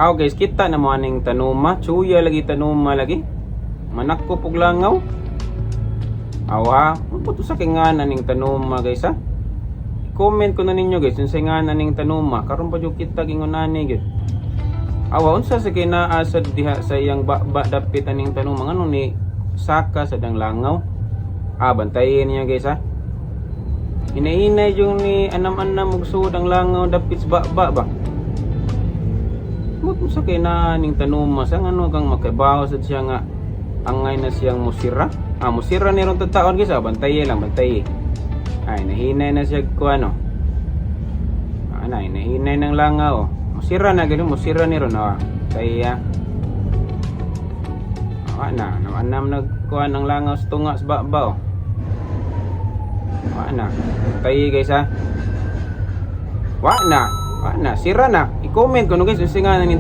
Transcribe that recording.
Guys, kita na mo aning tanuma, chuya lagi tanuma lagi. Manakko pug langaw. Ano po to sa kinganan ning tanuma guys ha? Comment ko na ninyo guys, yung sa kinganan ning tanuma, karon pa jud kita gingunani gyud. Unsa sa kinaasad diha sa iyang dapit aning tanuma ngano ni saka sa dang langaw. Bantayin niya guys ha. Hinahinay yung ni anam-anam mugsud ang langaw dapit sa ba. Mo sa kinaning tanuma sa ngano kang makabaw sad siya nga angay na siyang musira. Musira ni ron taon guys, bantayin lang, bantayin. Nahinay na siya ko ano. Nahinay ng langaw. Musira na gano'n, musira ni ron. Kaya anam nagkuhan ng langaw sa tunga sa baba. Bantayin guys ha. Sira na. I-comment ko no guys, yung singanan